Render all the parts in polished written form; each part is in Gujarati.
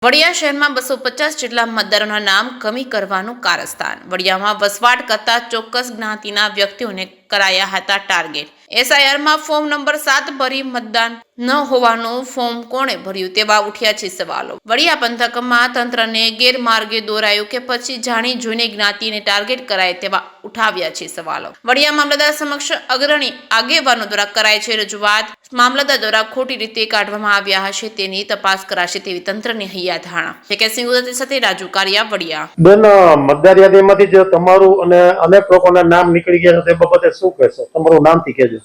વડિયા શહેરમાં 250 જેટલા મતદારોના નામ કમી કરવાનું કારસ્તાન। વડિયામાં વસવાટ કરતા ચોક્કસ જ્ઞાતિના વ્યક્તિઓને કરાયા હતા ટાર્ગેટ। એસઆઈઆરમાં ફોર્મ નંબર 7 ભરી મતદાન ન હોવાનું ફોર્મ કોણે ભર્યું તેવા ઉઠ્યા છે સવાલો। વડિયા પંથકમાં તંત્રને ગેરમાર્ગે દોરાયું કે પછી જાણી જોઈને જ્ઞાતિને ટાર્ગેટ કરાય તેવા ઉઠાવ્યા છે સવાલો। વડિયા મામલતદાર સમક્ષ અગ્રણી આગેવાનો દ્વારા કરાય છે રજૂઆત। મામલતદાર દ્વારા ખોટી રીતે કાઢવામાં આવ્યા હશે તેની તપાસ કરાશે તેવી તંત્રની હૈયા ધારણા। કેસિંગ સાથે રાજુ કારિયા વડિયા। બેન, મતદાર યાદીમાંથી જે તમારું અને અનેક લોકોના નામ નીકળી ગયા છે તે બાબતે શું કહેશો? તમારું નામથી કહેજો।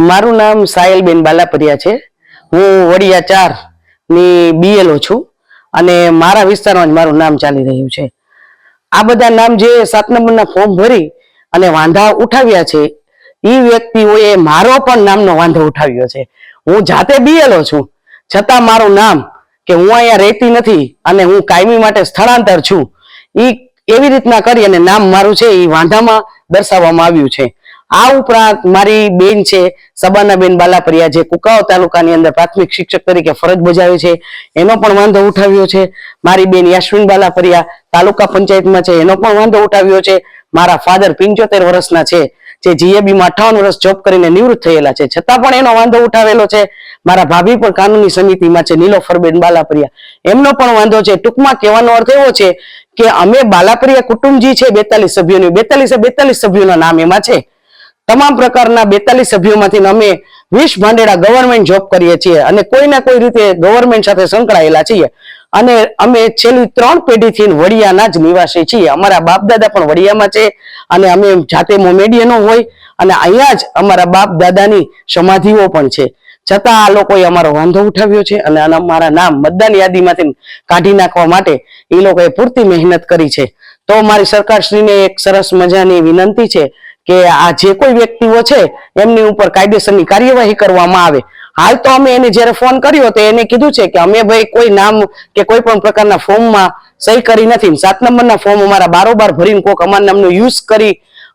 મારું નામ સાયલબેન બાલાપરિયા છે। હું વડિયા 4 ની બીએલઓ છું અને મારા વિસ્તારમાં જ મારું નામ ચાલી રહ્યું છે। આ બધા નામ જે 7 નંબરના ફોર્મ ભરી અને વાંધા ઉઠાવ્યા છે એ વ્યક્તિઓએ મારો પણ નામનો વાંધો ઉઠાવ્યો છે। હું જાતે બીએલઓ છું છતાં મારું નામ કે હું અહીંયા રહેતી નથી અને હું કાયમી માટે સ્થળાંતર છું એ એવી રીતના કરી અને નામ મારું છે એ વાંધામાં દર્શાવવામાં આવ્યું છે। આ ઉપરાંત મારી બેન છે સબાનાબેન બાલાપરિયા જે કુકાઓ તાલુકાની અંદર પ્રાથમિક શિક્ષક તરીકે ફરજ બજાવે છે એનો પણ વાંધો ઉઠાવ્યો છે। મારી બેન યાસ્મીન બાલાપરિયા તાલુકા પંચાયતમાં છે એનો પણ વાંધો ઉઠાવ્યો છે। મારા ફાધર 75 વર્ષના છે જે જીએબીમાં 58 વર્ષ જોબ કરીને નિવૃત્ત થયેલા છે છતાં પણ એનો વાંધો ઉઠાવેલો છે। મારા ભાભી પણ કાનૂની સમિતિમાં છે નીલોફરબેન બાલાપરિયા એમનો પણ વાંધો છે। ટૂંકમાં કહેવાનો અર્થ એવો છે કે અમે બાલાપરિયા કુટુંબ જે છે 42 સભ્યોની 42 સભ્યોના નામ એમાં છે। તમામ પ્રકારના 42 સભ્યોમાંથી અમે 20 ભાંડેડા ગવર્મેન્ટ જોબ કરીએ છીએ અને કોઈ ના કોઈ રીતે ગવર્મેન્ટ સાથે સંકળાયેલા છીએ અને અમે છેલ્લી 3 પેઢીથી વડિયાના જ નિવાસી છીએ। અમારા બાપ દાદા પણ વડિયામાં છે અને અમે જાતે મોમેડિયનો હોય અને અહીંયા જ અમારા બાપ દાદાની સમાધિઓ પણ છે છતાં આ લોકોએ અમારો વાંધો ઉઠાવ્યો છે અને અમારા નામ મતદાન યાદીમાંથી કાઢી નાખવા માટે એ લોકોએ પૂરતી મહેનત કરી છે। તો મારી સરકારશ્રીને એક સરસ મજાની વિનંતી છે કે આ જે કોઈ વ્યક્તિઓ છે એમની ઉપર કાયદેસરની કાર્યવાહી કરવામાં આવે। હાલ તો અમે એને જ્યારે ફોન કર્યો તો એને કીધું છે કે અમે ભાઈ કોઈ નામ કે કોઈ પણ પ્રકારના ફોર્મમાં સહી કરી નથી। 7 નંબરના ફોર્મ અમારા બારોબાર ભરીને કોક અમારા નામનો યુઝ કરી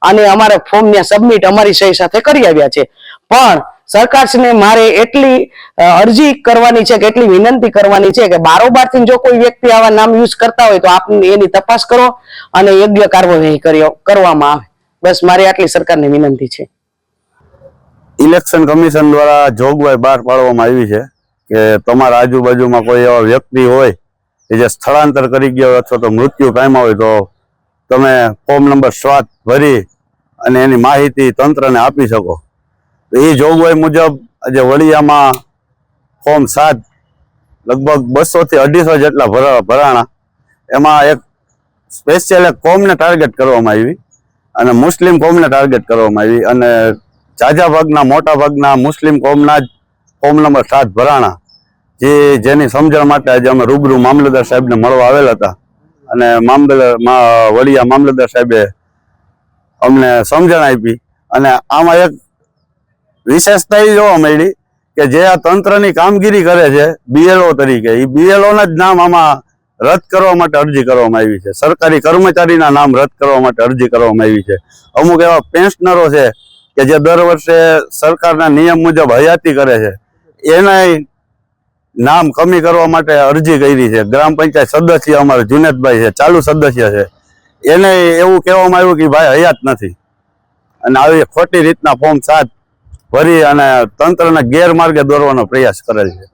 અને અમારા ફોર્મને સબમિટ અમારી સહી સાથે કરી આવ્યા છે। પણ સરકારશ્રીને મારે એટલી અરજી કરવાની છે કે એટલી વિનંતી કરવાની છે કે બારોબારથી જો કોઈ વ્યક્તિ આવા નામ યુઝ કરતા હોય તો આપ એની તપાસ કરો અને યોગ્ય કાર્યવાહી કરવામાં આવે। બસ મારી આટલી સરકારને વિનંતી છે। ઇલેક્શન કમિશન દ્વારા જોગવાઈ બહાર પાડવામાં આવી છે કે તમારા આજુબાજુમાં કોઈ એવા વ્યક્તિ હોય કે જે સ્થળાંતર કરી ગયો અથવા તો મૃત્યુ પામ્યા હોય તો તમે ફોર્મ નંબર 7 ભરી અને એની માહિતી તંત્રને આપી શકો। એ જોગવાઈ મુજબ આજે વડિયામાં ફોર્મ 7 લગભગ 200 થી 250 જેટલા ભરાણા। એમાં એક સ્પેશિયલ એક કોમને ટાર્ગેટ કરવામાં આવી અને મુસ્લિમ કોમને ટાર્ગેટ કરવામાં આવી અને ઝાઝા ભાગના મોટા ભાગના મુસ્લિમ કોમના જ ફોર્મ નંબર 7 ભરાણા જેની સમજણ માટે આજે અમે રૂબરૂ મામલતદાર સાહેબને મળવા આવેલા હતા અને વડિયા મામલતદાર સાહેબે અમને સમજણ આપી અને આમાં એક વિશેષતા એ જોવા મળી કે જે આ તંત્રની કામગીરી કરે છે બીએલઓ તરીકે એ બીએલઓના જ નામ આમાં રદ કરવા માટે અરજી કરવામાં આવી છે। સરકારી કર્મચારીના નામ રદ કરવા માટે અરજી કરવામાં આવી છે। અમુક એવા પેન્શનરો છે કે જે દર વર્ષે સરકારના નિયમ મુજબ હયાતી કરે છે એના નામ કમી કરવા માટે અરજી કરી છે। ગ્રામ પંચાયત સદસ્ય અમારે જુનેદભાઈ છે ચાલુ સદસ્ય છે એને એવું કહેવામાં આવ્યું કે ભાઈ હયાત નથી અને આવી ખોટી રીતના ફોર્મ 7 ભરી અને તંત્રના ગેરમાર્ગે દોરવાનો પ્રયાસ કરેલ છે।